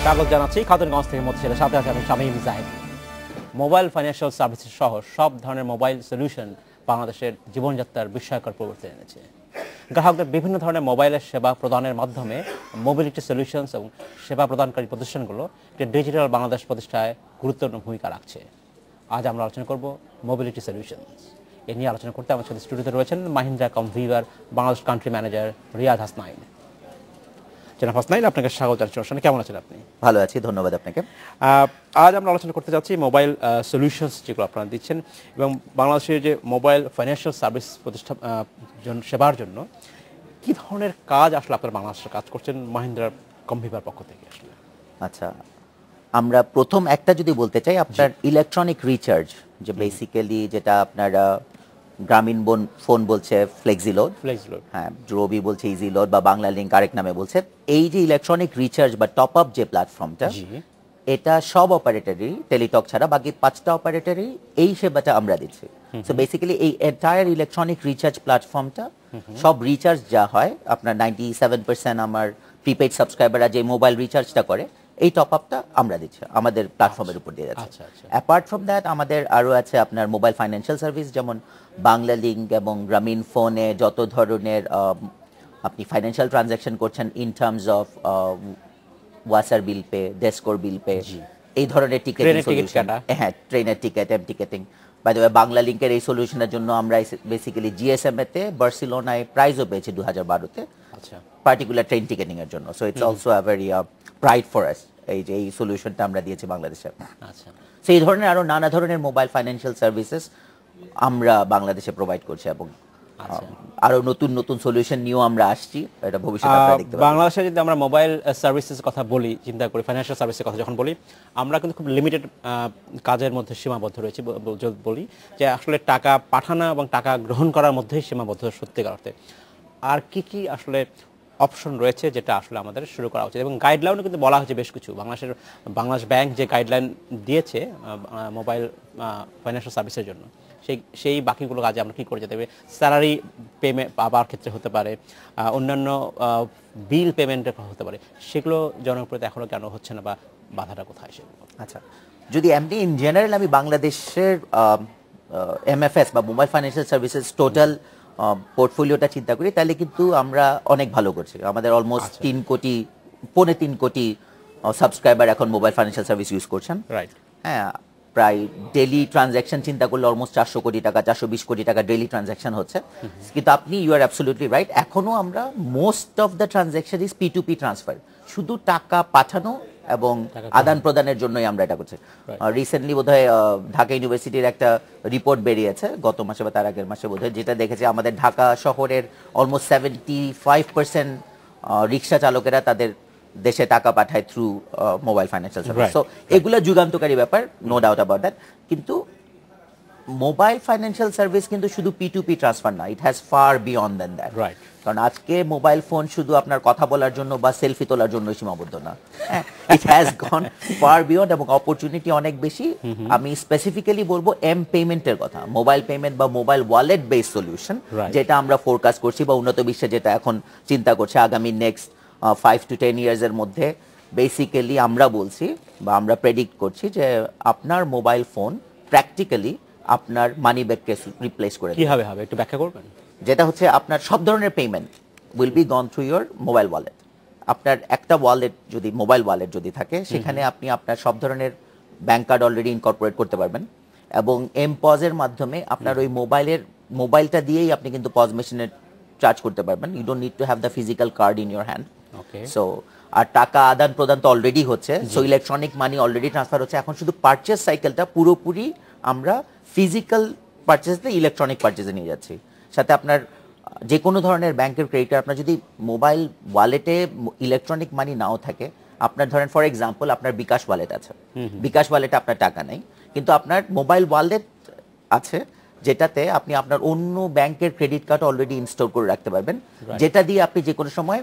স্বাগত জানাচ্ছি খাতুনগঞ্জ থেকে মতিঝিলের সাথে আছে আমি Shamim Zahid. Mobile financial services সহ সব ধরনের মোবাইল সলিউশন বাংলাদেশের জীবনযাত্রার বিস্ময়কর পরিবর্তন এনেছে। গ্রাহকদের বিভিন্ন ধরনের মোবাইলের সেবা প্রদানের মাধ্যমে মোবিলিটি সলিউশনস এবং সেবা প্রদানকারী প্রতিষ্ঠানগুলো একটি ডিজিটাল বাংলাদেশ প্রতিষ্ঠায় গুরুত্বপূর্ণ ভূমিকা রাখছে। আজ আমরা আলোচনা করব মোবিলিটি সলিউশনস। এ নিয়ে আলোচনা করতে আমার সাথে স্টুডিওতে রয়েছেন মাহিন্দ্রা কমভিভার বাংলাদেশ কান্ট্রি ম্যানেজার রিয়াদ হাসনাইন। জনাব হাসনাইন, আপনাকে স্বাগত জানাচ্ছি। কেমন আছেন আপনি? ভালো আছি, ধন্যবাদ আপনাকে। আজ আমরা আলোচনা করতে যাচ্ছি মোবাইল সলিউশনস যেগুলো আপনারা দিচ্ছেন এবং বাংলাদেশের যে মোবাইল ফাইন্যান্সিয়াল সার্ভিস প্রতিষ্ঠা সেবার জন্য কি ধরনের কাজ আসলে আপনারা বাংলাদেশে কাজ করছেন মাহিন্দ্রা কমভিভার পক্ষ থেকে আসলে? আচ্ছা, আমরা প্রথম একটা যদি বলতে চাই, আপনার ইলেকট্রনিক রিচার্জ যে বেসিক্যালি যেটা আপনারা গ্রামীণ ফোন বলছে ফ্লেক্সিলোড, হ্যাঁ রবি বলছে ইজি লোড বা বাংলা লিঙ্ক আরেক নামে বলছে, এই যে ইলেকট্রনিক রিচার্জ বা টপ আপ যে প্ল্যাটফর্মটা, এটা সব অপারেটরই টেলিটক ছাড়া বাকি 5টা অপারেটরই এই সেবাটা আমরা দিচ্ছি। সো বেসিক্যালি এই এন্টায়ার ইলেকট্রনিক রিচার্জ প্ল্যাটফর্মটা সব রিচার্জ যা হয় আপনার 97% আমার প্রিপেইড সাবস্ক্রাইবাররা যে মোবাইল রিচার্জটা করে এই টপ আপটা আমরা দিচ্ছি আমাদের প্ল্যাটফর্মের উপর দিয়ে যাচ্ছে। অ্যাপার্ট ফ্রম দ্যাট আমাদের আরও আছে আপনার মোবাইল ফাইন্যান্সিয়াল সার্ভিস, যেমন বাংলা লিঙ্ক এবং গ্রামীণ ফোনে যত ধরনের আপনি ফাইন্যান্সিয়াল ট্রানজ্যাকশন করছেন ইন টার্মস অফ ওয়াসার বিল পে, ডেস্কোর বিল পে, এই ধরনের টিকেটিং সলিউশন, হ্যাঁ ট্রেনের ticket, ticketing. By the way বাংলা লিঙ্কের এই সলিউশনের জন্য আমরা বেসিক্যালি জিএসএম এতে বার্সেলোনায় প্রাইজও পেয়েছি 2012-তে, পার্টিকুলার ট্রেন টিকেটিং এর জন্য। So it's also a very pride for us এই যে এই সলিউশনটা আমরা দিয়েছি বাংলাদেশে। আচ্ছা, সো এই ধরনের আরো নানা ধরনের মোবাইল ফাইন্যান্সিয়াল সার্ভিসেস আমরা বাংলাদেশে প্রোভাইড করছি এবং আরো নতুন নতুন সলিউশন নিয়েও আমরা আসছি, এটা ভবিষ্যতে আপনারা দেখতে পাবেন। বাংলাদেশে যদি আমরা মোবাইল সার্ভিসেস কথা বলি, চিন্তা করি ফাইন্যান্সিয়াল সার্ভিসের কথা যখন বলি, আমরা কিন্তু খুব লিমিটেড কাজের মধ্যে সীমাবদ্ধ রয়েছি। বলি যে আসলে টাকা পাঠানো এবং টাকা গ্রহণ করার মধ্যেই সীমাবদ্ধ সত্যিকার অর্থে। আর কি কি আসলে অপশন রয়েছে যেটা আসলে আমাদের শুরু করা উচিত, এবং গাইডলাইনও কিন্তু বলা হয়েছে বেশ কিছু। বাংলাদেশ ব্যাংক যে গাইডলাইন দিয়েছে মোবাইল ফাইন্যান্সিয়াল সার্ভিসের জন্য, সেই বাকিগুলো কাজে আমরা কী করে যেতে হবে। স্যালারি পেমেন্ট পাওয়ার ক্ষেত্রে হতে পারে, অন্যান্য বিল পেমেন্টের হতে পারে, সেগুলো জনপ্রিয়তা এখনও কেন হচ্ছে না বা বাধাটা কোথায় সেগুলো? আচ্ছা, যদি এমনি ইন জেনারেল আমি বাংলাদেশের এমএফএস বা মোবাইল ফাইন্যান্সিয়াল সার্ভিসেস টোটাল পোর্টফোলিওটা চিন্তা করি, তাহলে কিন্তু আমরা অনেক ভালো করছি। আমাদের অলমোস্ট 3 কোটি সাবস্ক্রাইবার এখন মোবাইল ফাইন্যান্সিয়াল সার্ভিস ইউজ করছেন। রাইট, হ্যাঁ, প্রায় ডেইলি ট্রানজ্যাকশন চিন্তা করলে অলমোস্ট 400 কোটি টাকা, 420 কোটি টাকা ডেইলি ট্রানজ্যাকশন হচ্ছে। কিন্তু আপনি ইউ আর অ্যাবসলিউটলি রাইট, এখনো আমরা most of the transaction is P2P transfer, শুধু টাকা পাঠানো এবং আদান প্রদানের জন্যই আমরা এটা করছি। রিসেন্টলি বোধহয় ঢাকা ইউনিভার্সিটির একটা রিপোর্ট বেরিয়েছে গত মাসে বা তার আগের মাসে বোধহয়, যেটা দেখেছে আমাদের ঢাকা শহরের অলমোস্ট 75% রিক্সা চালকেরা তাদের দেশে টাকা পাঠায় through mobile financial service. So এগুলো যুগান্তকারী ব্যাপার, নো ডাউট অ্যাবাউট দ্যাট। কিন্তু মোবাইল ফাইন্যান্সিয়াল সার্ভিস কিন্তু শুধু P2P ট্রান্সফার না, it has far beyond than that. Right, কারণ আজকে মোবাইল ফোন শুধু আপনার কথা বলার জন্য বা সেলফি তোলার জন্য সীমাবদ্ধ না, it has gone far beyond এবং অপরচুনিটি অনেক বেশি। আমি স্পেসিফিক্যালি বলবো পেমেন্টের কথা, মোবাইল পেমেন্ট বা মোবাইল ওয়ালেট বেসড সলিউশন, যেটা আমরা ফোরকাস্ট করছি বা উন্নত বিশ্বে যেটা এখন চিন্তা করছে আগামী নেক্সট 5 to 10 ইয়ার্সের মধ্যে। বেসিক্যালি আমরা বলছি বা আমরা প্রেডিক্ট করছি যে আপনার মোবাইল ফোন প্র্যাকটিক্যালি আপনার মানি ব্যাগকে রিপ্লেস করে কিভাবে হবে একটু ব্যাখ্যা করবেন? যেটা হচ্ছে আপনার সব ধরনের payment will be gone through your mobile wallet. আপনার একটা ওয়ালেট যদি মোবাইল ওয়ালেট যদি থাকে, সেখানে আপনি আপনার সব ধরনের ব্যাংক কার্ড অলরেডি ইনকর্পোরেট করতে পারবেন এবং এমপজের মাধ্যমে আপনার ওই মোবাইলটা দিয়েই আপনি কিন্তু পজ মেশিনে চার্জ করতে পারবেন। You don't need to have the physical card in your hand. So আর টাকা আদান প্রদান তো অলরেডি হচ্ছে, so electronic money already transfer হচ্ছে। এখন শুধু পারচেজ সাইকেলটা পুরোপুরি আমরা ফিজিক্যাল পারচেজ থেকে ইলেকট্রনিক পারচেজে নিয়ে যাচ্ছি। সাথে আপনার যে কোনো ধরনের ব্যাংকের ক্রেডিট, আপনার যদি মোবাইল ওয়ালেটে ইলেকট্রনিক মানি নাও থাকে, আপনার ধরেন ফর এক্সাম্পল আপনার বিকাশ ওয়ালেট আছে, বিকাশ ওয়ালেটে আপনার টাকা নেই, কিন্তু আপনার মোবাইল ওয়ালেট আছে যেটাতে আপনি আপনার অন্য ব্যাংকের ক্রেডিট কার্ড অলরেডি ইনস্টল করে রাখতে পারবেন, যেটা দিয়ে আপনি যে কোনো সময়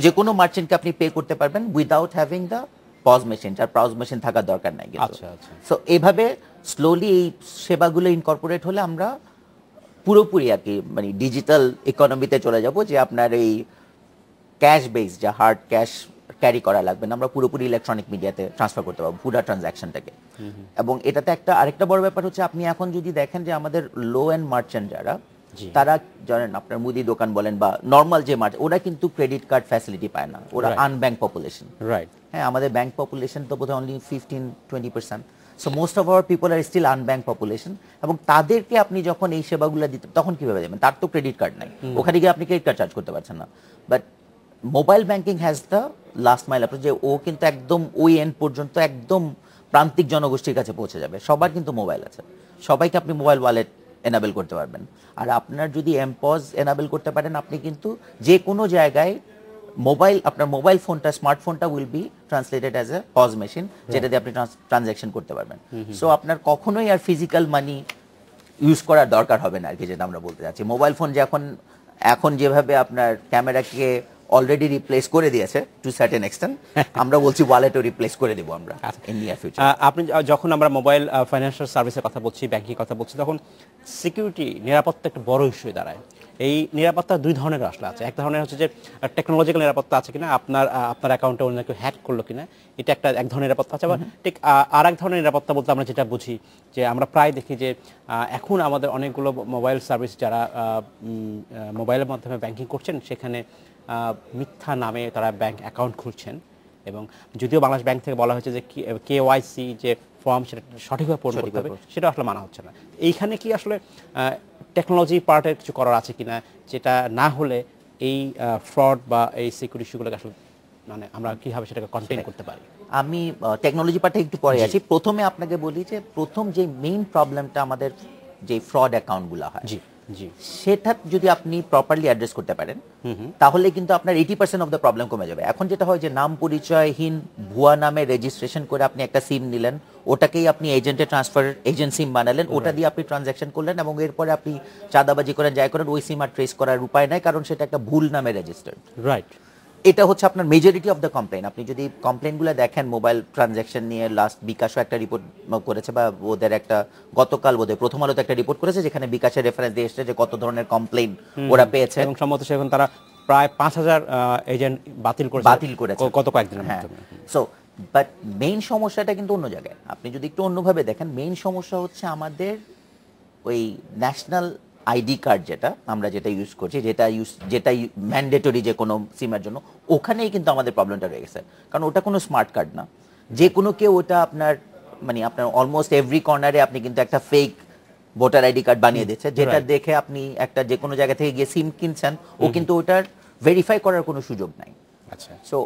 যে কোনো মার্চেন্টকে আপনি পে করতে পারবেন without having the pause machine. যার পজ মেশিন থাকার দরকার নাই। সো এইভাবে স্লোলি এই সেবাগুলো ইনকর্পোরেট হলে আমরা পুরোপুরি আর কি মানে ডিজিটাল ইকোনমিতে চলে যাব, যে আপনার এই ক্যাশ বেস যা হার্ড ক্যারি করা লাগবে না, আমরা পুরোপুরি ইলেকট্রনিক মিডিয়াতে ট্রান্সফার করতে পারবো পুরো ট্রানজাকশনটাকে। এবং এটাতে আরেকটা বড় ব্যাপার হচ্ছে, আপনি এখন যদি দেখেন যে আমাদের লো এন্ড মার্চেন্ট যারা, তারা জানেন আপনার মুদি দোকান বলেন বা নর্মাল যে মার্চেন্ট, ওরা কিন্তু ক্রেডিট কার্ড ফ্যাসিলিটি পায় না, ওরা আনব্যাংক পপুলেশন। রাইট। হ্যাঁ, আমাদের ব্যাংক পপুলেশন তো বোধহয় only 15-20%। So most of our people are still unbanked population. এবং তাদেরকে আপনি যখন এই সেবাগুলো দিতে, তখন কিভাবে দেবেন? তার তো ক্রেডিট কার্ড নাই, ওখানে গিয়ে আপনি ক্রেডিট কার্ড চার্জ করতে পারছেন না। But mobile banking has the last mile approach, যে ও কিন্তু একদম ওই এন্ড পর্যন্ত একদম প্রান্তিক জনগোষ্ঠীর কাছে পৌঁছে যাবে। সবার কিন্তু মোবাইল আছে, সবাইকে আপনি মোবাইল ওয়ালেট এনাবেল করতে পারবেন। আর আপনার যদি এমপজ এনাবেল করতে পারেন, আপনি কিন্তু যে কোনো জায়গায় আপনার মোবাইল ফোনটা, স্মার্টফোনটা will be translated as a pause machine, যেটা দিয়ে আপনি ট্রানজাকশন করতে পারবেন। সো আপনার কখনোই আর ফিজিক্যাল মানি ইউজ করার দরকার হবে না আর কি, যেটা আমরা বলতে যাচ্ছি। মোবাইল ফোন যে এখন যেভাবে আপনার ক্যামেরাকে অলরেডি রিপ্লেস করে দিয়েছে টু সার্টেন এক্সটেন্ট, আমরা বলছি ওয়ালেটও রিপ্লেস করে দেব আমরা ইন নিয়ার ফিউচার। আপনি যখন আমরা মোবাইল ফাইন্যান্সিয়াল সার্ভিসের কথা বলছি, ব্যাংকিং কথা বলছি, তখন সিকিউরিটি, নিরাপত্তা একটা বড় ইস্যু দাঁড়ায়। এই নিরাপত্তা দুই ধরনের আসলে আছে। এক ধরনের হচ্ছে যে টেকনোলজিক্যাল নিরাপত্তা আছে কিনা, আপনার অ্যাকাউন্টে অন্য কেউ হ্যাক করলো কিনা, এটা এক ধরনের নিরাপত্তা আছে। আবার ঠিক আর এক ধরনের নিরাপত্তা বলতে আমরা যেটা বুঝি, যে আমরা প্রায় দেখি যে এখন আমাদের অনেকগুলো মোবাইল সার্ভিস, যারা মোবাইলের মাধ্যমে ব্যাংকিং করছেন, সেখানে মিথ্যা নামে তারা ব্যাংক অ্যাকাউন্ট খুলছেন। এবং যদিও বাংলাদেশ ব্যাংক থেকে বলা হয়েছে যে KYC যে ফর্ম, সেটা সঠিকভাবে পূরণ করতে হবে, সেটা আসলে মানা হচ্ছে না। এইখানে কি আসলে টেকনোলজি পার্টের কিছু করার আছে কিনা, যেটা না হলে এই ফ্রড বা এই সিকিউরিটি ইস্যুগুলোকে আসলে মানে আমরা কিভাবে সেটাকে কন্টেইন করতে পারি? আমি টেকনোলজি পার্টে একটু পরে আছি। প্রথমে আপনাকে বলি যে প্রথম যে মেইন প্রবলেমটা আমাদের যে ফ্রড অ্যাকাউন্টগুলো হয়, জি, সেটা যদি আপনি প্রপারলি অ্যাড্রেস করতে পারেন, তাহলে কিন্তু আপনার 80% অফ দ্য প্রবলেম কমে যাবে। এখন যেটা হয় যে নাম পরিচয়হীন ভুয়া নামে রেজিস্ট্রেশন করে আপনি একটা সিম নিলেন, ওটাকেই আপনি এজেন্ট সিম বানালেন, ওটা দিয়ে আপনি ট্রানজাকশন করলেন, এবং এরপরে আপনি চাঁদাবাজি করেন, যাই করেন, ওই সিম আর ট্রেস করার উপায় নাই, কারণ সেটা একটা ভুল নামে রেজিস্টার্ড। রাইট। এটা হচ্ছে আপনার মেজরিটি অফ দ্য কমপ্লেন। আপনি যদি কমপ্লেনগুলো দেখেন মোবাইল ট্রানজাকশন নিয়ে, লাস্ট বিকাশও একটা রিপোর্ট করেছে, বা ওদের একটা গতকাল বোধহয় প্রথম আলোতে একটা রিপোর্ট করেছে, যেখানে বিকাশের রেফারেন্স দিয়ে এসেছে যে কত ধরনের কমপ্লেন ওরা পেয়েছে। এবং সম্ভবত সেখানে তারা প্রায় 5000 এজেন্ট বাতিল করেছে গত কয়েকদিনের মধ্যে। সো বাট মেইন সমস্যাটা কিন্তু অন্য জায়গায়। আপনি যদি একটু অন্যভাবে দেখেন, মেইন সমস্যা হচ্ছে আমাদের ওই ন্যাশনাল আইডি কার্ড, যেটা ইউজ করছি, যেটা ম্যান্ডেটরি যে কোনো সিমের জন্য, ওখানেই কিন্তু আমাদের প্রবলেমটা রয়ে গেছে। কারণ ওটা কোনো স্মার্ট কার্ড না, যে কোনো কেউ ওটা আপনার অলমোস্ট এভরি কর্নারে আপনি কিন্তু একটা ফেক ভোটার আইডি কার্ড বানিয়ে দিচ্ছে, যেটা দেখে আপনি একটা যে কোনো জায়গা থেকে গিয়ে সিম কিনছেন, ও কিন্তু ওটার ভেরিফাই করার কোনো সুযোগ নাই। আচ্ছা। সো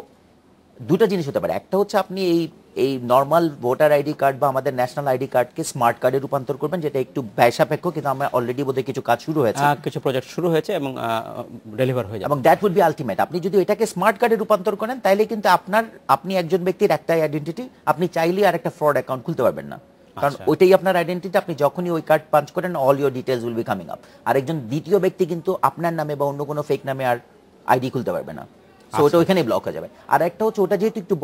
দুটো জিনিস হতে পারে। একটা হচ্ছে আপনি এই নর্মাল ভোটার আইডি কার্ড বা আমাদের ন্যাশনাল আইডি কার্ডকে স্মার্ট কার্ডে রূপান্তর করবেন, যেটা একটু ব্যয় সাপেক্ষ, কিন্তু আমরা অলরেডি বোধহয় কিছু কাজ শুরু হয়েছে, কিছু প্রজেক্ট শুরু হয়েছে এবং ডেলিভার হয়ে যাবে, এবং দ্যাট উড বি আলটিমেট। আপনি যদি এটাকে স্মার্ট কার্ডে রূপান্তর করেন, তাহলে কিন্তু আপনি একজন ব্যক্তির একটাই আইডেন্টিটি, আপনি চাইলেই আর একটা ফ্রড অ্যাকাউন্ট খুলতে পারবেন না, কারণ ওইটাই আপনার আইডেন্টিটি। আপনি যখনই ওই কার্ড পাঞ্চ করেন, all your details will be coming up. আর একজন দ্বিতীয় ব্যক্তি কিন্তু আপনার নামে বা অন্য কোনো ফেক নামে আর আইডি খুলতে পারবে না। সো ওটা ওইখানেই ব্লক হয়ে যাবে। আর একটা হচ্ছে, ওটা যেহেতু একটু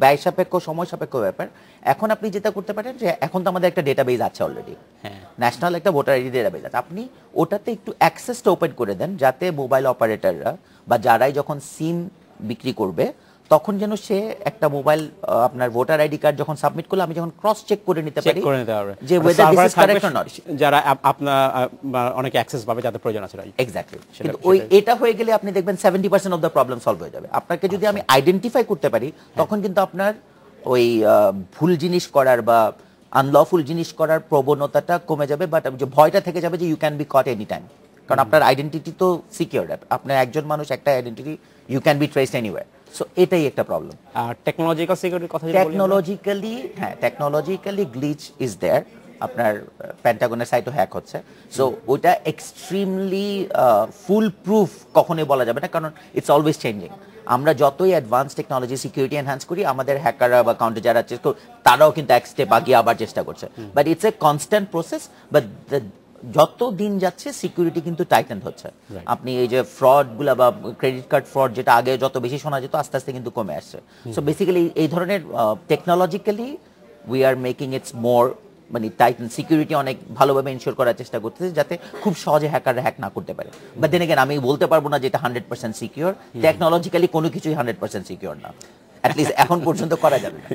ব্যয় সাপেক্ষ, সময় সাপেক্ষ ব্যাপার, এখন আপনি যেটা করতে পারেন যে এখন তো আমাদের একটা ডেটাবেজ আছে অলরেডি, ন্যাশনাল একটা ভোটার আইডি ডেটাবেজ আছে, আপনি ওটাতে একটু অ্যাক্সেসটা ওপেন করে দেন, যাতে মোবাইল অপারেটররা বা যারাই যখন সিম বিক্রি করবে, তখন যেন সে একটা মোবাইল আপনার ভোটার আইডি কার্ড যখন সাবমিট করলে, আমি যখন ক্রস চেক করে নিতে পারি যে whether this is correct or not, যারা আপনার অনেক অ্যাক্সেস পাবে, যাদের প্রয়োজন আছে। এক্স্যাক্টলি। কিন্তু এটা হয়ে গেলে আপনি দেখবেন 70% অফ দ্য প্রবলেম সলভ হয়ে যাবে। আপনাকে যদি আমি আইডেন্টিফাই করতে পারি, তখন কিন্তু আপনার ওই ভুল জিনিস করার বা আনলফুল জিনিস করার প্রবণতাটা কমে যাবে, বাট যে ভয়টা থেকে যাবে যে you can be caught any time, কারণ আপনার আইডেন্টিটি তো সিকিউরড। আপনার একজন মানুষ, একটা identity, you can be traced anywhere. So এটাই একটা প্রবলেম। আর টেকনোলজিক্যাল সিকিউরিটির কথা, টেকনোলজিক্যালি গ্লিচ ইজ দেয়ার। আপনার পেন্টাগনের সাইটও হ্যাক হচ্ছে। সো ওটা এক্সট্রিমলি ফুল প্রুফ কখনোই বলা যাবে না, কারণ ইটস অলওয়েজ চেঞ্জিং। আমরা যতই অ্যাডভান্স টেকনোলজি সিকিউরিটি এনহ্যান্স করি, আমাদের হ্যাকাররা বা কাউন্টার যারা চেষ্টা, তারাও কিন্তু এক স্টেপ আগে আবার চেষ্টা করছে। But it's a constant process. But যত দিন যাচ্ছে সিকিউরিটি কিন্তু টাইটেন হচ্ছে। আপনি এই যে ফ্রডগুলো বা ক্রেডিট কার্ড ফ্রড, যেটা আগে যত বেশি শোনা যেত, আস্তে আস্তে কিন্তু কমে আসছে। সো বেসিক্যালি এই ধরনের technologically we are making its more tighten, security অনেক ভালোভাবে ইনশিওর করার চেষ্টা করতেছে, যাতে খুব সহজে হ্যাকাররা হ্যাক না করতে পারে। বাট দেন এগেইন, আমি বলতে পারবো না যে এটা 100% সিকিউর। টেকনোলজিক্যালি কোনো কিছুই 100% সিকিউর না। অ্যাট লিস্ট এখন পর্যন্ত করা যাবে না।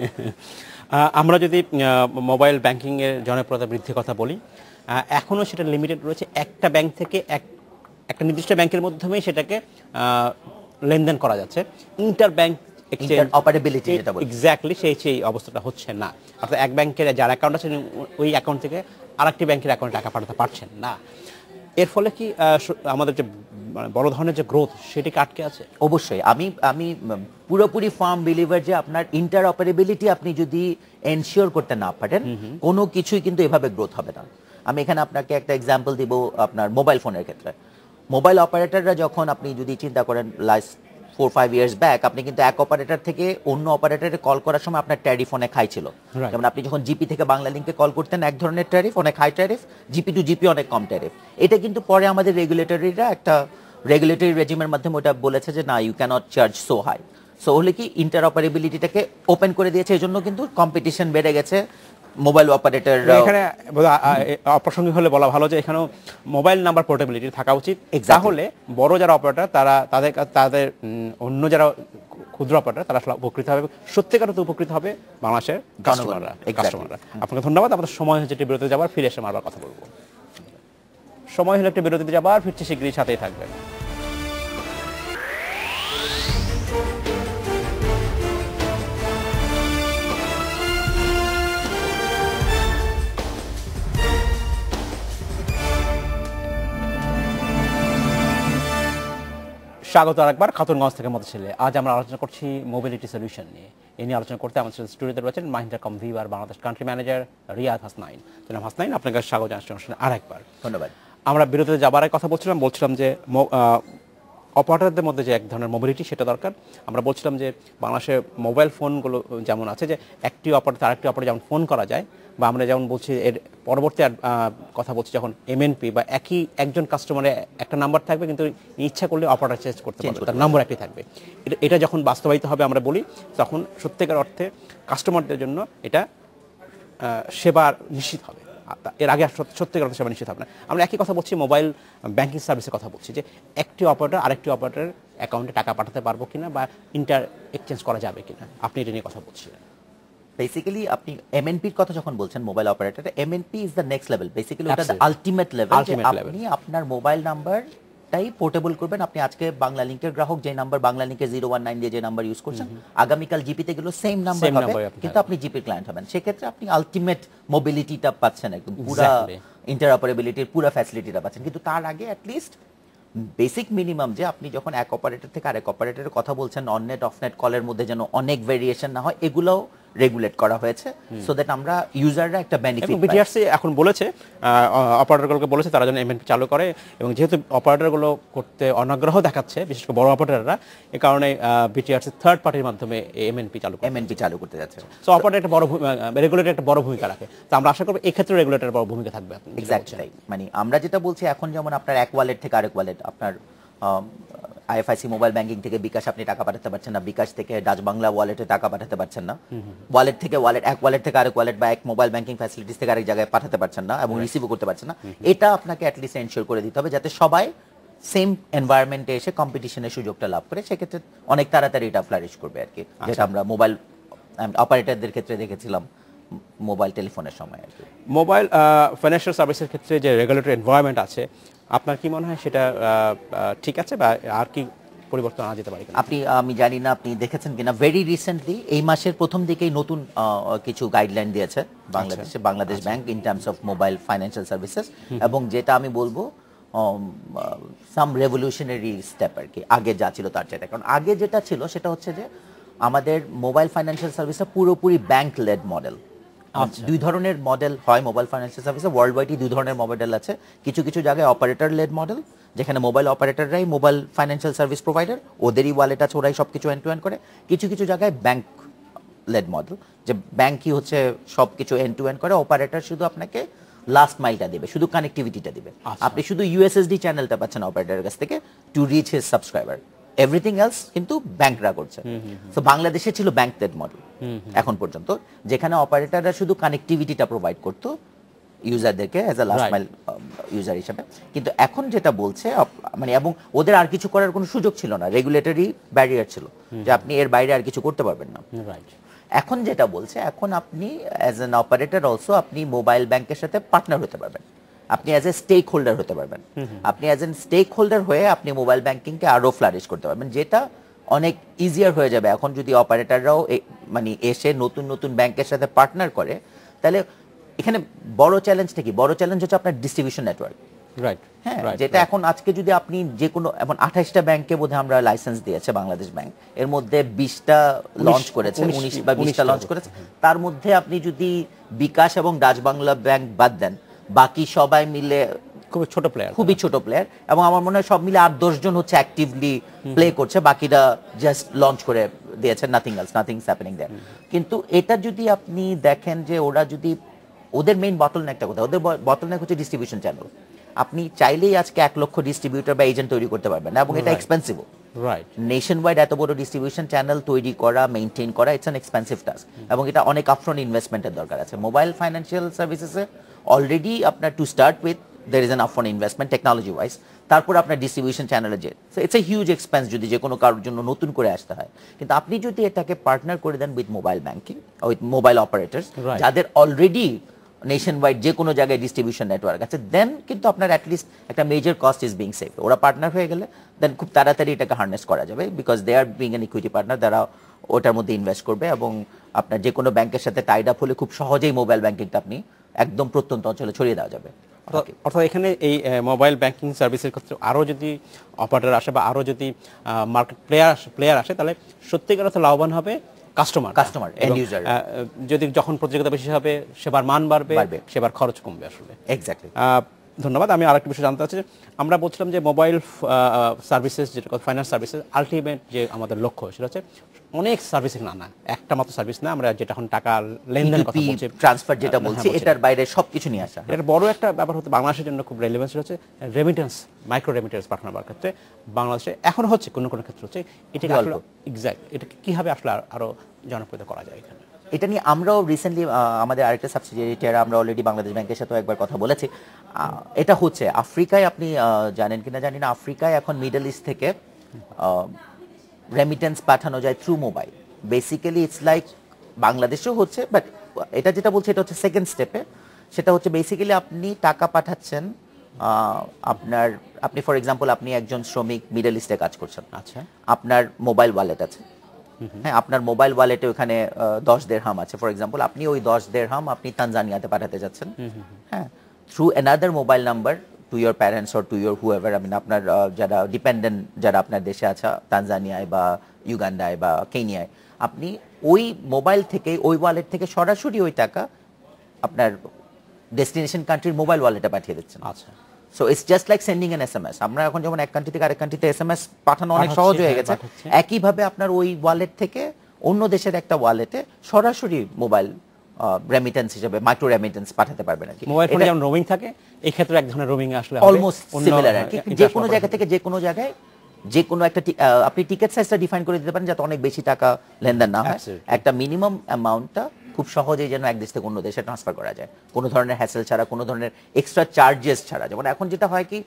আমরা যদি মোবাইল ব্যাংকিং এর জনপ্রিয়তা বৃদ্ধির কথা বলি, এখনো সেটা লিমিটেড রয়েছে একটা ব্যাংক থেকে একটা নির্দিষ্ট ব্যাংকের মাধ্যমেই সেটাকে লেনদেন করা যাচ্ছে। ইন্টার ব্যাংক ইন্টারঅপারেবিলিটি যেটা বলি, এক্স্যাক্টলি সেই অবস্থাটা হচ্ছে না। অর্থাৎ এক ব্যাংকের যার অ্যাকাউন্ট আছে ওই অ্যাকাউন্ট থেকে আরেকটি ব্যাংকের অ্যাকাউন্টে টাকা পাঠাতে পারছেন না। এর ফলে কি আমাদের যে বড় ধরনের যে গ্রোথ সেটিকে আটকে আছে? অবশ্যই। আমি পুরোপুরি ফার্ম বিলিভার যে আপনার ইন্টারঅপারেবিলিটি আপনি যদি এনশিওর করতে না পারেন কোনো কিছুই কিন্তু এভাবে গ্রোথ হবে না। আমি এখানে আপনাকে একটা এক্সাম্পল দিব। আপনার মোবাইল ফোনের ক্ষেত্রে মোবাইল অপারেটররা যখন আপনি যদি চিন্তা করেন লাস্ট 4-5 ইয়ার্স ব্যাক, আপনি কিন্তু এক অপারেটর থেকে অন্য অপারেটরে কল করার সময় আপনার ট্যারিফ অনেক হাই ছিল। যেমন আপনি যখন জিপি থেকে বাংলা লিংকে কল করতেন এক ধরনের ট্যারিফ, অনেক high tariff, GP to GP অনেক কম ট্যারিফ। এটা কিন্তু পরে আমাদের রেগুলেটরিরা একটা রেগুলেটরি রেজিমের মাধ্যমে ওটা বলেছে যে না, you cannot charge so high. So হলে কি ইন্টারঅপারেবিলিটিটাকে ওপেন করে দিয়েছে, এই জন্য কিন্তু কম্পিটিশন বেড়ে গেছে। মোবাইল অপারেটর এখানে অপ্রাসঙ্গিক হলে বলা ভালো যে এখানেও মোবাইল নাম্বার পোর্টেবিলিটি থাকা উচিত। তাহলে বড় যারা অপারেটর তাদের অন্য যারা ক্ষুদ্র অপারেটর তারা উপকৃত হবে, সত্যিকার উপকৃত হবে বাংলাদেশের কাস্টমাররা। আপনাকে ধন্যবাদ। আমাদের সময় হচ্ছে একটি বিরতিতে যাবার, ফিরে এসে আবার কথা বলবো। সময় হলো একটি বিরতিতে যাবার, ফিরছে শীঘ্রই, সাথেই থাকবেন। স্বাগত আরেকবার খাতুনগঞ্জ থেকে মতো ছেলে। আজ আমরা আলোচনা করছি মোবিলিটি সলিউশন নিয়ে। এ নিয়ে আলোচনা করতে আমাদের স্টুডিওতে রয়েছেন মাহিন্দ্রা কমভিভার বাংলাদেশ কান্ট্রি ম্যানেজার রিয়াদ হাসনাইন। জনাব হাসনাইন, আপনাকে স্বাগত জানাচ্ছি অনুষ্ঠানে আরেকবার। ধন্যবাদ। আমরা বিরতিতে যাবার আগে কথা বলছিলাম যে অপারেটরদের মধ্যে যে এক ধরনের মোবিলিটি সেটা দরকার। আমরা বলছিলাম যে বাংলাদেশের মোবাইল ফোনগুলো যেমন আছে যে একটি অপারেটর আরেকটি অপারেটর যেমন ফোন করা যায়, বা আমরা যেমন বলছি এর পরবর্তী কথা বলছি যখন এমএনপি বা একজন কাস্টমারের একটা নাম্বার থাকবে কিন্তু ইচ্ছা করলে অপারেটর চেঞ্জ করতে পারবে, তার নাম্বার একটি থাকবে। এটা যখন বাস্তবায়িত হবে আমরা বলি তখন সত্যিকার অর্থে কাস্টমারদের জন্য এটা সেবা নিশ্চিত হবে। এর আগে সত্যিকার অর্থে সেবা নিশ্চিত হবে না। আমরা একই কথা বলছি মোবাইল ব্যাংকিং সার্ভিসের কথা বলছি যে একটি অপারেটর আরেকটি অপারেটরের অ্যাকাউন্টে টাকা পাঠাতে পারবো কিনা বা ইন্টার এক্সচেঞ্জ করা যাবে কিনা, আপনি এটা নিয়ে কথা বলছিলেন। বেসিক্যালি আপনি এমএনপির কথা যখন বলছেন mobile operator, MNP is the next level. Basically ওটা দ্য আলটিমেট লেভেল। আপনি আপনার মোবাইল নাম্বারটাই পোর্টেবল করবেন। আপনি আজকে বাংলা লিংকের গ্রাহক, যে নাম্বার বাংলা লিংকের 019 দিয়ে যে নাম্বার ইউজ করছেন, আগামীকাল জিপিতে গেলেও সেম নাম্বার হবে, কিন্তু আপনি জিপির ক্লায়েন্ট হবেন। সেক্ষেত্রে আপনি আলটিমেট মোবিলিটিটা পাচ্ছেন, একদম পুরো ইন্টারঅপারেবিলিটির পুরো ফ্যাসিলিটিটা পাচ্ছেন। কিন্তু তার আগে অ্যাটলিস্ট বেসিক মিনিমাম যে আপনি যখন এক অপারেটর থেকে আরেক অপারেটরের কথা বলছেন, অননেট অফনেট কলের মধ্যে যেন অনেক ভেরিয়েশন না হয়, এগুলোও রেগুলেট করা হয়েছে সো দ্যাট আমরা ইউজাররা একটা বেনিফিট পাই। বিটিআরসি এখন বলেছে, অপারেটরগুলোকে বলেছে তারা যেন এমএনপি চালু করে, এবং যেহেতু অপারেটরগুলো করতে অনাগ্রহ দেখাচ্ছে বিশেষ করে বড় অপারেটররা, এই কারণে বিটিআরসি থার্ড পার্টির মাধ্যমে এমএনপি চালু করতে যাচ্ছে। সো অপারেটর একটা বড় রেগুলেটর একটা বড় ভূমিকা রাখে। তো আমরা আশা করব এই ক্ষেত্রে রেগুলেটর বড় ভূমিকা থাকবে। এক্স্যাক্টলি, মানে আমরা যেটা বলছি এখন যেমন আপনার এক ওয়ালেট থেকে আরেক ওয়ালেট, আপনার আইএফআইসি মোবাইল ব্যাংকিং থেকে বিকাশ আপনি টাকা পাঠাতে পারছেন না, বিকাশ থেকে ডাচ বাংলা ওয়ালেটে টাকা পাঠাতে পারছেন না, ওয়ালেট থেকে ওয়ালেট, এক ওয়ালেট থেকে আরেক ওয়ালেট বা এক মোবাইল ব্যাংকিং ফ্যাসিলিটিস থেকে আরেক জায়গায় পাঠাতে পারছেন না এবং রিসিভও করতে পারছেন না। এটা আপনাকে অ্যাটলিস্ট এনশিওর করে দিতে হবে যাতে সবাই সেম এনভায়রনমেন্টে এসে কম্পিটিশনের সুযোগটা লাভ করে। সেক্ষেত্রে অনেক তাড়াতাড়ি এটা ফ্লারিশ করবে আর কি, যেটা আমরা মোবাইল অপারেটরদের ক্ষেত্রে দেখেছিলাম মোবাইল টেলিফোনের সময় আর কি। মোবাইল ফাইন্যান্সিয়াল সার্ভিসের ক্ষেত্রে যে রেগুলেটরি এনভায়রনমেন্ট আছে, আপনার কি মনে হয় সেটা ঠিক আছে বা আর কি পরিবর্তন আনা যেতে পারে? আমি জানি না আপনি দেখেছেন কিনা, ভেরি রিসেন্টলি এই মাসের প্রথম দিকেই নতুন কিছু গাইডলাইন দিয়েছে Bangladesh bank in terms of mobile financial services, এবং যেটা আমি বলবো সাম রেভলিউশনারি স্টেপ আর কি আগে যা ছিল তার চাইতে। কারণ আগে যেটা ছিল সেটা হচ্ছে যে আমাদের মোবাইল ফাইন্যান্সিয়াল সার্ভিসটা পুরোপুরি ব্যাংক লেড মডেল। দুই ধরনের মডেল হয় মোবাইল ফাইন্যান্সিয়াল সার্ভিসে, ওয়ার্ল্ড ওয়াইডই দুই ধরনের মডেল আছে। কিছু কিছু জায়গায় অপারেটর লেড মডেল, যেখানে মোবাইল অপারেটররাই মোবাইল ফাইন্যান্সিয়াল সার্ভিস প্রোভাইডার, ওদেরই ওয়ালেট আছে, ওরাই সব কিছু এন্ড টু এন্ড করে। কিছু কিছু জায়গায় ব্যাংক লেড মডেল, যে ব্যাংকই হচ্ছে সব কিছু এন্ড টু এন্ড করে, অপারেটর শুধু আপনাকে লাস্ট মাইলটা দিবে, শুধু কানেক্টিভিটিটা দিবে। আপনি শুধু ইউএসএসডি চ্যানেলটা পাচ্ছেন অপারেটরের কাছ থেকে to reach his subscriber, everything else কিন্তু ব্যাংকরা করছে। তো বাংলাদেশে ছিল ব্যাংক লেড মডেল এখন পর্যন্ত, যেখানে অপারেটররা শুধু কানেক্টিভিটিটা প্রোভাইড করতো ইউজারদেরকে as a last Right. Mile user হিসেবে। কিন্তু এখন যেটা বলছে মানে এবং ওদের আর কিছু করার কোনো সুযোগ ছিল না, রেগুলেটরি ব্যারিয়ার ছিল যে আপনি এর বাইরে আর কিছু করতে পারবেন না। রাইট। এখন যেটা বলছে, এখন আপনি অ্যাজ অ্যান অপারেটর অলসো আপনি মোবাইল ব্যাংকের সাথে পার্টনার হতে পারবেন, আপনি অ্যাজ এ স্টেক হোল্ডার হতে পারবেন। আপনি অ্যাজ এন স্টেক হোল্ডার হয়ে আপনি মোবাইল ব্যাংকিংকে আরও ফ্লারিশ করতে পারবেন, যেটা অনেক ইজিয়ার হয়ে যাবে। এখন যদি অপারেটররাও মানে এসে নতুন নতুন ব্যাংকের সাথে পার্টনার করে, তাহলে এখানে বড় চ্যালেঞ্জটা কি? বড় চ্যালেঞ্জ হচ্ছে আপনার ডিস্ট্রিবিউশন নেটওয়ার্ক। রাইট। হ্যাঁ, যেটা এখন আজকে যদি আপনি যে কোনো, এখন 28টা ব্যাংকে বোধহয় আমরা লাইসেন্স দিয়েছে বাংলাদেশ ব্যাংক, এর মধ্যে 20টা লঞ্চ করেছে, 19 বা 20টা লঞ্চ করেছে। তার মধ্যে আপনি যদি বিকাশ এবং ডাচ বাংলা ব্যাংক বাদ দেন, বাকি সবাই মিলে খুবই ছোট প্লেয়ার, খুবই ছোট প্লেয়ার, এবং আমার মনে হয় সব মিলে 8-10 জন হচ্ছে অ্যাক্টিভলি প্লে করছে, বাকিটা জাস্ট লঞ্চ করে দিয়েছে, nothing else, nothing is happening there. কিন্তু এটা যদি আপনি দেখেন যে ওরা যদি, ওদের মেইন বটলনেকটা কোথায়? ওদের বটলনেক হচ্ছে ডিস্ট্রিবিউশন চ্যানেল। আপনি চাইলেই আজকে 1 লক্ষ ডিস্ট্রিবিউটর বা এজেন্ট তৈরি করতে পারবেন না, এবং এটা এক্সপেন্সিভ। রাইট। নেশন ওয়াইড এত বড় ডিস্ট্রিবিউশন চ্যানেল তৈরি করা, মেইনটেইন করা, ইটস অ্যান এক্সপেন্সিভ টাস্ক, এবং এটা অনেক আপফ্রন্ট ইনভেস্টমেন্টের দরকার আছে। মোবাইল ফাইন্যান্সিয়াল সার্ভিসেসে অলরেডি আপনার to start with there is an upfront investment technology wise, তারপর আপনার ডিস্ট্রিবিউশন চ্যানেলে যে, so it's a huge expense যদি যে কোনো কারোর জন্য নতুন করে আসতে হয়। কিন্তু আপনি যদি এটাকে পার্টনার করে দেন with mobile banking, with mobile operators যাদের অলরেডি নেশন ওয়াইড যে কোনো জায়গায় ডিস্ট্রিবিউশন নেটওয়ার্ক আছে, দেন কিন্তু আপনার অ্যাটলিস্ট একটা major cost is being save. ওরা পার্টনার হয়ে গেলে দেন খুব তাড়াতাড়ি এটাকে হার্নেস করা যাবে, because they are being an equity partner, তারা ওটার মধ্যে ইনভেস্ট করবে, এবং আপনার যে কোনো ব্যাংকের সাথে টাইড আপ হলে খুব সহজেই মোবাইল ব্যাংকিংটা আপনি একদম প্রত্যন্ত অঞ্চলে ছড়িয়ে দেওয়া যাবে। অর্থাৎ এখানে এই মোবাইল ব্যাংকিং সার্ভিসের ক্ষেত্রে আরও যদি অপারেটর আসে বা আরও যদি মার্কেট প্লেয়ার আসে, তাহলে সত্যিকার অর্থে লাভবান হবে কাস্টমার এন্ড ইউজার। যদি যখন প্রতিযোগিতা বেশি হবে, সেবার মান বাড়বে, সেবার খরচ কমবে আসলে। এক্স্যাক্টলি। ধন্যবাদ। আমি আরেকটা বিষয় জানতে চাচ্ছি, আমরা বলছিলাম যে মোবাইল সার্ভিসেস, যেটা ফাইন্যান্স সার্ভিসেস, আলটিমেট যে আমাদের লক্ষ্য সেটা হচ্ছে অনেক সার্ভিস না, একটা মাত্র সার্ভিস না, আমরা যেটা এখন টাকা লেনদেন কথা বলছি, ট্রান্সফার যেটা বলছি, এটার বাইরে সবকিছু নিয়ে আসা। এটা বড় একটা ব্যাপার হতে বাংলাদেশের জন্য খুব রেলেভেন্স হচ্ছে রেমিটেন্স, মাইক্রো রেমিটেন্স পাঠানোর ক্ষেত্রে বাংলাদেশে এখন হচ্ছে, কোনো কোনো ক্ষেত্রে হচ্ছে। এটা এক্স্যাক্ট, এটা কিভাবে আসলে আরো জনপ্রিয় করা যায় এখানে? এটা নিয়ে আমরাও রিসেন্টলি আমাদের আরেকটা সাবসিডিয়ারি আমরা অলরেডি বাংলাদেশ ব্যাংকের সাথে একবার কথা বলেছি। এটা হচ্ছে আফ্রিকায়, আপনি জানেন কিনা জানি না, আফ্রিকায় এখন মিডল ইস্ট থেকে রেমিটেন্স পাঠানো যায় through mobile. Basically it's like বাংলাদেশেও হচ্ছে, বাট এটা যেটা বলছে এটা হচ্ছে সেকেন্ড স্টেপে। সেটা হচ্ছে বেসিক্যালি আপনি টাকা পাঠাচ্ছেন, আপনি ফর এক্সাম্পল আপনি একজন শ্রমিক মিডল ইস্টে কাজ করছেন, আচ্ছা, আপনার মোবাইল ওয়ালেট আছে, হ্যাঁ, আপনার মোবাইল ওয়ালেটে ওখানে 10 দিরহাম আছে ফর এক্সাম্পল, আপনি ওই 10 দিরহাম আপনি তানজানিয়াতে পাঠাতে যাচ্ছেন, হ্যাঁ, through another mobile number to your parents or to your whoever, আপনার যারা ডিপেন্ডেন্ট, যারা আপনার দেশে আছে, তানজানিয়ায় বা ইউগান্ডায় বা কেনিয়ায়, আপনি ওই মোবাইল থেকে, ওই ওয়ালেট থেকে সরাসরি ওই টাকা আপনার ডেস্টিনেশন কান্ট্রির মোবাইল ওয়ালেটে পাঠিয়ে দিচ্ছেন। আচ্ছা, so it's just like sending N SMS. আমরা এখন যেমন এক কান্ট্রি থেকে আরেক কান্ট্রিতে এসএমএস পাঠানো অনেক সহজ হয়ে গেছে, একইভাবে আপনার ওই ওয়ালেট থেকে অন্য দেশের একটা ওয়ালেটে সরাসরি মোবাইল রেমিটেন্স হিসেবে মাইক্রো রেমিটেন্স পাঠাতে পারবেন আর কি। মোবাইল ফোনে যেমন রোমিং থাকে, এই ক্ষেত্রে এক ধরনের রোমিং আসলে অলমোস্ট সিমিলার আর কি। যে কোনো জায়গা থেকে যে কোনো জায়গায় যে কোনো একটা আপনি টিকেট সাইজটা ডিফাইন করে দিতে পারেন যাতে অনেক বেশি টাকা লেনদেন না হয়, একটা মিনিমাম অ্যামাউন্টটা খুব সহজেই যেন এক দেশ থেকে অন্য দেশে ট্রান্সফার করা যায়, কোনো ধরনের হ্যাসেল ছাড়া, কোনো ধরনের এক্সট্রা চার্জেস ছাড়া। যেমন এখন যেটা হয় কি,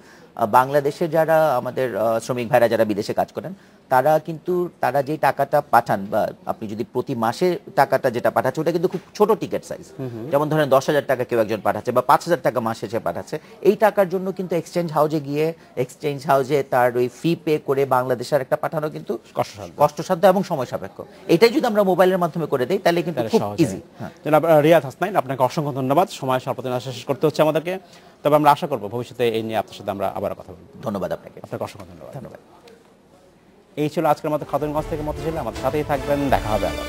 বাংলাদেশে যারা আমাদের শ্রমিক ভাইরা যারা বিদেশে কাজ করেন, তারা যেই টাকাটা পাঠান, বা আপনি যদি প্রতি মাসে টাকাটা যেটা পাঠাচ্ছে ওটা কিন্তু খুব ছোট টিকেট সাইজ, যেমন ধরেন 10,000 টাকা কেউ একজন পাঠাচ্ছে বা 5,000 টাকা মাসে সে পাঠাচ্ছে, এই টাকার জন্য কিন্তু এক্সচেঞ্জ হাউসে গিয়ে এক্সচেঞ্জ হাউসে তার ওই ফি পে করে বাংলাদেশের একটা পাঠানো কিন্তু কষ্টসাধ্য এবং সময় সাপেক্ষ। এটাই যদি আমরা মোবাইলের মাধ্যমে করে দেই তাহলে কিন্তু খুব ইজি। জনাব রিয়াদ হাসনাইন, আপনাকে অসংখ্য ধন্যবাদ। সময় স্বল্পতা শেষ করতে হচ্ছে আমাদেরকে, তবে আমরা আশা করব ভবিষ্যতে এই নিয়ে আপনার সাথে আমরা আবার কথা বলব। ধন্যবাদ আপনাকে অসংখ্য ধন্যবাদ। এই ছিল আজকের মতো খাতুনগঞ্জ থেকে মতো ছিল, আমাদের সাথেই থাকবেন, দেখা হবে আবার।